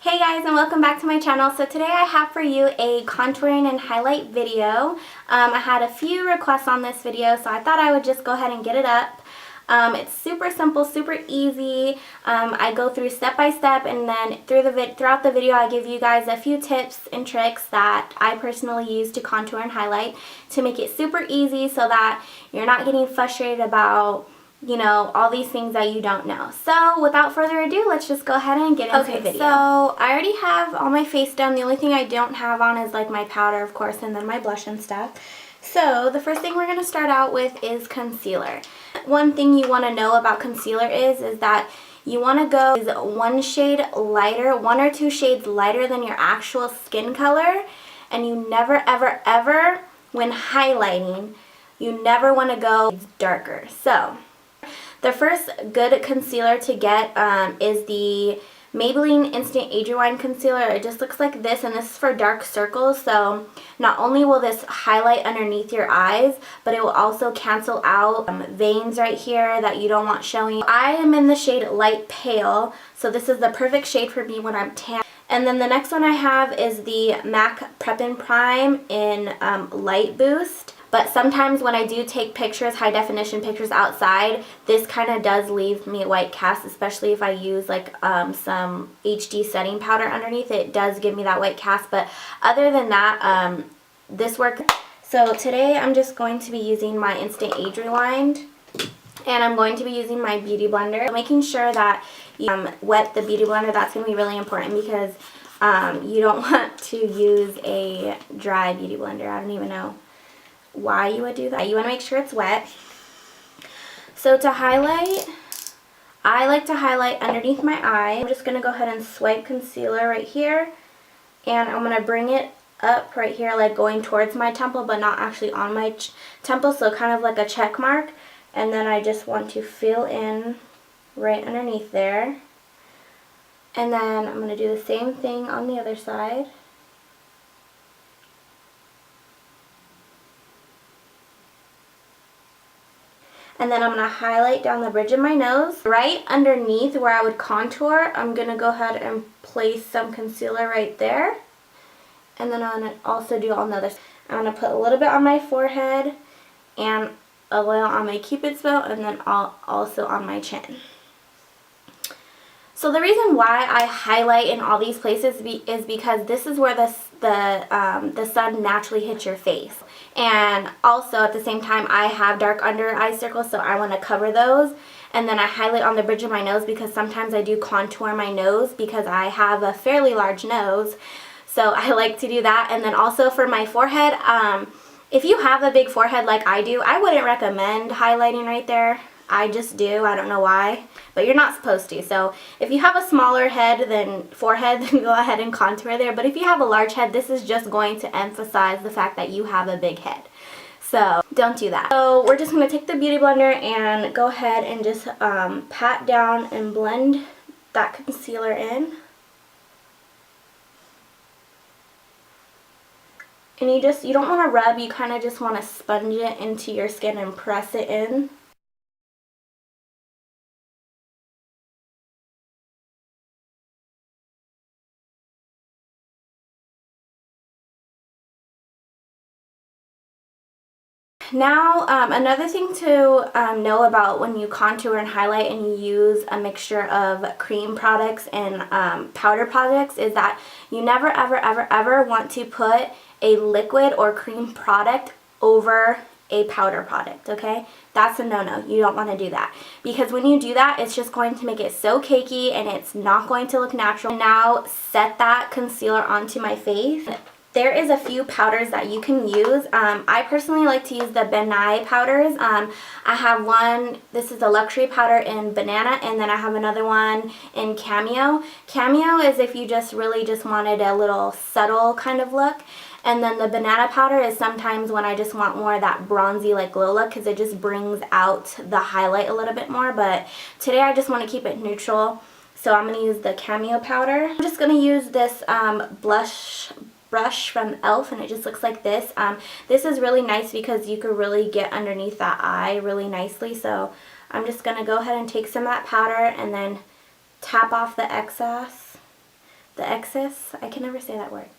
Hey guys, and welcome back to my channel. So today I have for you a contouring and highlight video. I had a few requests on this video, so I thought I would just go ahead and get it up. It's super simple, super easy. I go through step by step, and then throughout the video I give you guys a few tips and tricks that I personally use to contour and highlight to make it super easy so that you're not getting frustrated about all these things that you don't know. So without further ado, let's just go ahead and get into the video. So I already have all my face done. The only thing I don't have on is like my powder, of course, and then my blush and stuff. So the first thing we're going to start out with is concealer. One thing you want to know about concealer is that you want to go one shade lighter, one or two shades lighter than your actual skin color, and you never ever ever, when highlighting, you never want to go darker. So the first good concealer to get is the Maybelline Instant Age Rewind Concealer. It just looks like this, and this is for dark circles. So not only will this highlight underneath your eyes, but it will also cancel out veins right here that you don't want showing. I am in the shade Light Pale, so this is the perfect shade for me when I'm tan. And then the next one I have is the MAC Prep and Prime in Light Boost. But sometimes when I do take pictures, high definition pictures outside, this kind of does leave me a white cast, especially if I use like some HD setting powder underneath. It does give me that white cast, but other than that, this works. So today I'm just going to be using my Instant Age Rewind, and I'm going to be using my Beauty Blender. Making sure that you wet the Beauty Blender, that's going to be really important because you don't want to use a dry Beauty Blender. I don't even know why you would do that. You want to make sure it's wet. So to highlight, I like to highlight underneath my eye. I'm just going to go ahead and swipe concealer right here, and I'm going to bring it up right here, like going towards my temple but not actually on my temple, so kind of like a check mark. And then I just want to fill in right underneath there, and then I'm going to do the same thing on the other side. And then I'm going to highlight down the bridge of my nose. Right underneath where I would contour, I'm going to go ahead and place some concealer right there. And then I'm going to also do on the other side. I'm going to put a little bit on my forehead and a little on my cupid's bow, and then also on my chin. So the reason why I highlight in all these places is because this is where the sun naturally hits your face. And also at the same time I have dark under eye circles, so I want to cover those. And then I highlight on the bridge of my nose because sometimes I do contour my nose because I have a fairly large nose. So I like to do that. And then also for my forehead, if you have a big forehead like I do, I wouldn't recommend highlighting right there. I just do. I don't know why, but you're not supposed to. So if you have a smaller forehead, then go ahead and contour there. But if you have a large head, this is just going to emphasize the fact that you have a big head. So don't do that. So we're just going to take the Beauty Blender and go ahead and just pat down and blend that concealer in. And you don't want to rub, you kind of just want to sponge it into your skin and press it in. Now, another thing to know about when you contour and highlight and you use a mixture of cream products and powder products is that you never ever ever ever want to put a liquid or cream product over a powder product, okay? That's a no-no. You don't want to do that because when you do that, it's just going to make it so cakey and it's not going to look natural. Now set that concealer onto my face. There is a few powders that you can use. I personally like to use the Benai powders. I have one, this is a luxury powder in Banana, and then I have another one in Cameo. Cameo is if you really just wanted a little subtle kind of look. And then the Banana powder is sometimes when I just want more of that bronzy like glow look because it just brings out the highlight a little bit more. But today I just want to keep it neutral. So I'm going to use the Cameo powder. I'm just going to use this blush brush from e.l.f. and it just looks like this. This is really nice because you could really get underneath that eye really nicely. So I'm just going to go ahead and take some of that powder and then tap off the excess the excess. I can never say that word.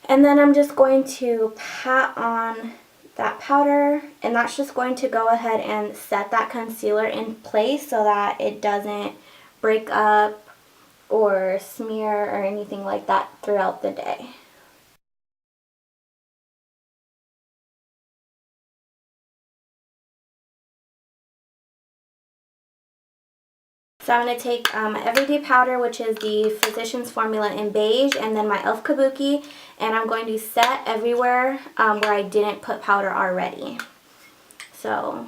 And then I'm just going to pat on that powder, and that's just going to go ahead and set that concealer in place so that it doesn't break up or smear or anything like that throughout the day. So I'm going to take my everyday powder, which is the Phycicians formula in beige, and then my e.l.f. Kabuki, and I'm going to set everywhere where I didn't put powder already. So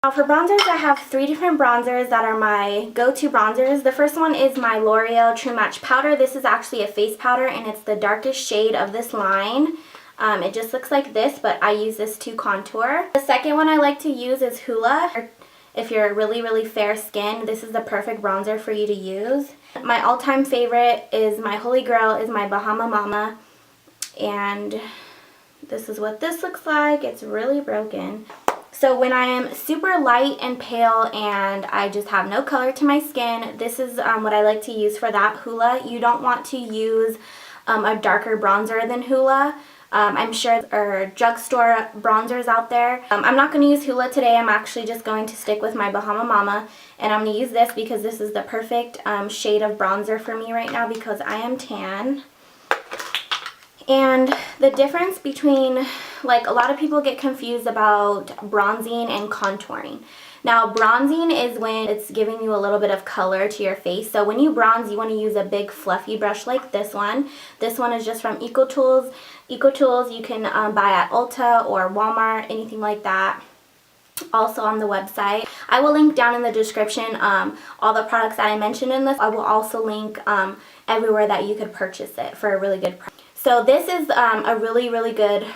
now for bronzers, I have 3 different bronzers that are my go-to bronzers. The first one is my L'Oreal True Match powder. This is actually a face powder, and it's the darkest shade of this line. It just looks like this, but I use this to contour. The second one I like to use is Hoola. If you're really, really fair skin, this is the perfect bronzer for you to use. My all-time favorite is my holy grail is my Bahama Mama, and this is what this looks like. It's really broken. So when I am super light and pale and I just have no color to my skin, this is what I like to use for that, Hoola. You don't want to use a darker bronzer than Hoola. I'm sure there are drugstore bronzers out there. I'm not going to use Hoola today. I'm actually just going to stick with my Bahama Mama. And I'm going to use this because this is the perfect shade of bronzer for me right now because I am tan. And the difference between, like, a lot of people get confused about bronzing and contouring. Now, bronzing is when it's giving you a little bit of color to your face. So when you bronze, you want to use a big fluffy brush like this one. This one is just from EcoTools. EcoTools you can buy at Ulta or Walmart, anything like that. Also on the website. I will link down in the description all the products that I mentioned in this. I will also link everywhere that you could purchase it for a really good price. So this is a really, really good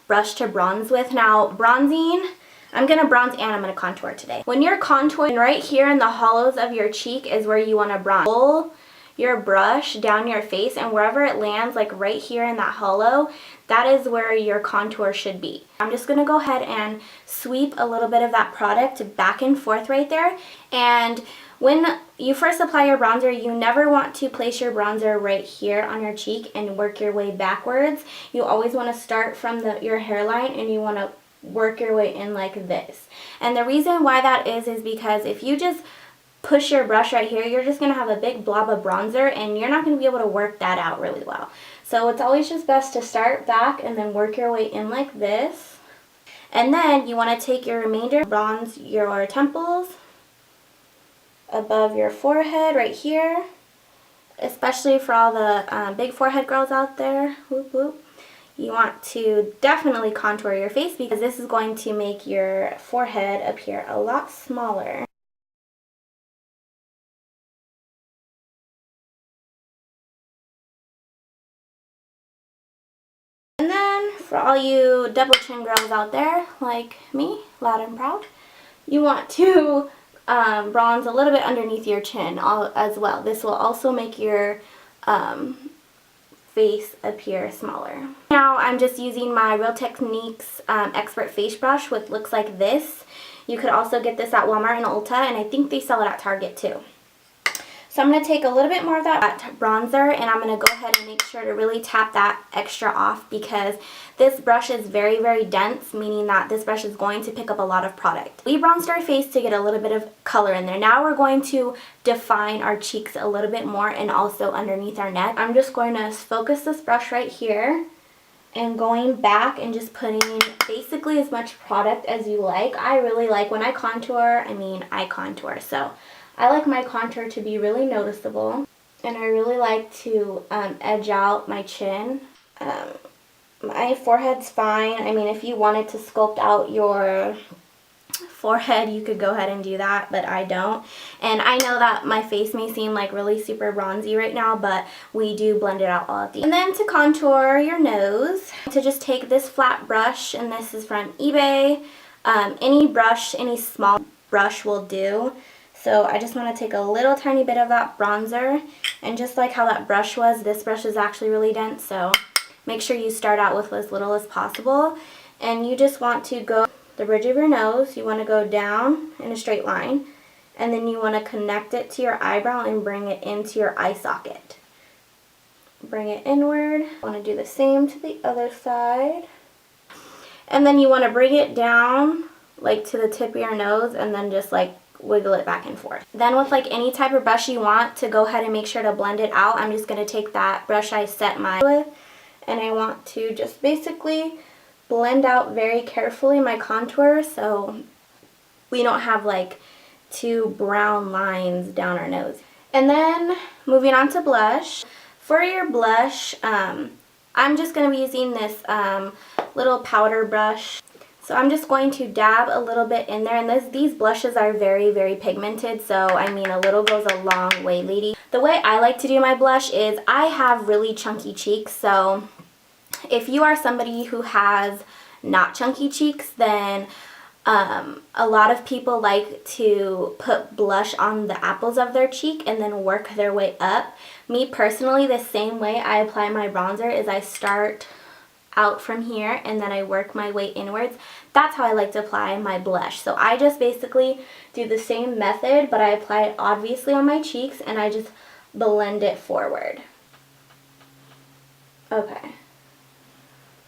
brush to bronze with. Now, bronzing, I'm going to bronze and I'm going to contour today. When you're contouring, right here in the hollows of your cheek is where you want to bronze. Pull your brush down your face, and wherever it lands, like right here in that hollow, that is where your contour should be. I'm just going to go ahead and sweep a little bit of that product back and forth right there. And when you first apply your bronzer, you never want to place your bronzer right here on your cheek and work your way backwards. You always want to start from your hairline and you want to work your way in like this. And the reason why that is because if you just push your brush right here, you're just going to have a big blob of bronzer and you're not going to be able to work that out really well. So it's always just best to start back and then work your way in like this. And then you want to take your remainder, bronze your temples, above your forehead right here, especially for all the big forehead girls out there. Whoop, whoop. You want to definitely contour your face because this is going to make your forehead appear a lot smaller. And then for all you double chin girls out there like me, loud and proud, you want to bronze a little bit underneath your chin as well. This will also make your face appear smaller. Now I'm just using my Real Techniques Expert Face Brush, which looks like this. You could also get this at Walmart and Ulta, and I think they sell it at Target too. So I'm going to take a little bit more of that bronzer and I'm going to go ahead and make sure to really tap that extra off because this brush is very, very dense, meaning that this brush is going to pick up a lot of product. We bronzed our face to get a little bit of color in there. Now we're going to define our cheeks a little bit more and also underneath our neck. I'm just going to focus this brush right here and going back and just putting basically as much product as you like. I really like when I contour, I contour. So I like my contour to be really noticeable, and I really like to edge out my chin. My forehead's fine. If you wanted to sculpt out your forehead, you could go ahead and do that, but I don't. And I know that my face may seem like really super bronzy right now, but we do blend it out all at the end. And then to contour your nose, to just take this flat brush, and this is from eBay. Any brush, any small brush will do. So I just want to take a little tiny bit of that bronzer, and just like how that brush was, this brush is actually really dense, so make sure you start out with as little as possible. And you just want to go the bridge of your nose, you want to go down in a straight line, and then you want to connect it to your eyebrow and bring it into your eye socket. Bring it inward. Want to do the same to the other side. And then you want to bring it down like to the tip of your nose and then just like wiggle it back and forth. Then with like any type of brush you want to go ahead and make sure to blend it out, I'm just going to take that brush I set mine with, and I want to just basically blend out very carefully my contour so we don't have like two brown lines down our nose. And then moving on to blush. For your blush, I'm just going to be using this little powder brush. So I'm just going to dab a little bit in there, and these blushes are very, very pigmented, so I mean a little goes a long way, lady. The way I like to do my blush is I have really chunky cheeks, so if you are somebody who has not chunky cheeks, then a lot of people like to put blush on the apples of their cheek and then work their way up. Me personally, the same way I apply my bronzer is I start out from here and then I work my way inwards. That's how I like to apply my blush. So I just basically do the same method, but I apply it obviously on my cheeks and I just blend it forward. Okay.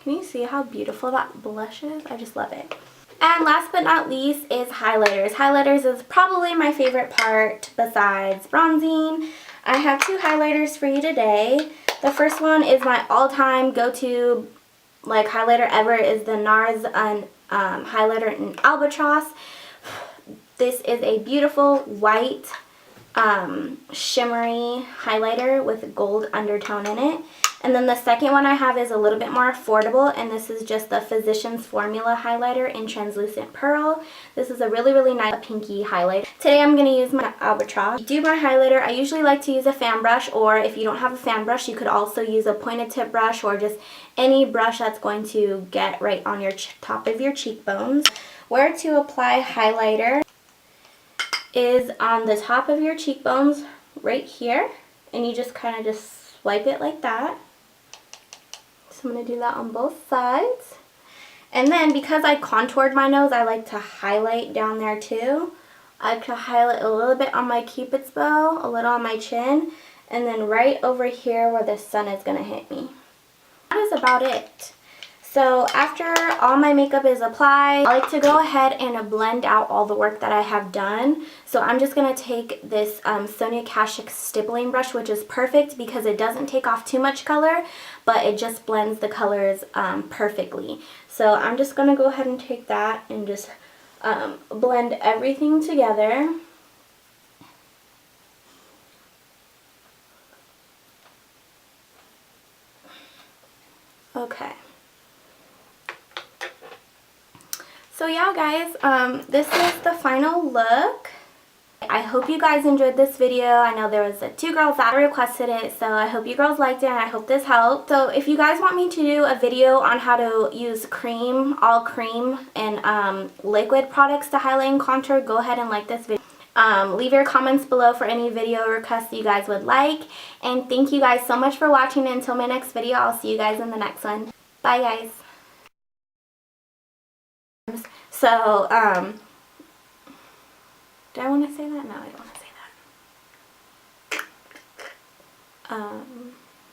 Can you see how beautiful that blush is? I just love it. And last but not least is highlighters. Highlighters is probably my favorite part besides bronzing. I have two highlighters for you today. The first one is my all-time go-to like highlighter ever, is the NARS highlighter in Albatross. This is a beautiful white shimmery highlighter with gold undertone in it. And then the second one I have is a little bit more affordable, and this is just the Phycicians Formula highlighter in Translucent Pearl. This is a really, really nice pinky highlight. Today I'm going to use my Albatross. To do my highlighter, I usually like to use a fan brush, or if you don't have a fan brush, you could also use a pointed tip brush or just any brush that's going to get right on your top of your cheekbones. Where to apply highlighter is on the top of your cheekbones right here, and you just kind of just swipe it like that. So I'm going to do that on both sides. And then because I contoured my nose, I like to highlight down there too. I could highlight a little bit on my cupid's bow, a little on my chin, and then right over here where the sun is going to hit me. That is about it. So after all my makeup is applied, I like to go ahead and blend out all the work that I have done. So I'm just going to take this Sonia Kashuk stippling brush, which is perfect because it doesn't take off too much color, but it just blends the colors perfectly. So I'm just going to go ahead and take that and just blend everything together. Okay. So yeah guys, this is the final look. I hope you guys enjoyed this video. I know there was two girls that requested it, so I hope you girls liked it and I hope this helped. So if you guys want me to do a video on how to use cream, all cream, and liquid products to highlight and contour, go ahead and like this video. Leave your comments below for any video requests you guys would like. And thank you guys so much for watching. Until my next video, I'll see you guys in the next one. Bye guys. So, do I want to say that? No, I don't want to say that.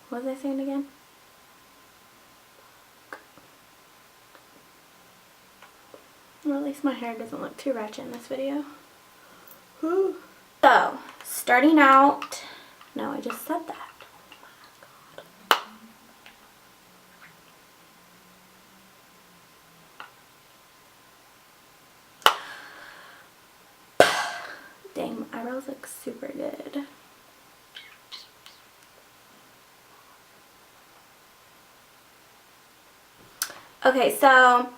What was I saying again? Well, at least my hair doesn't look too ratchet in this video. Whew. So, starting out, no, I just said that. Dang, my eyebrows look super good. Okay, so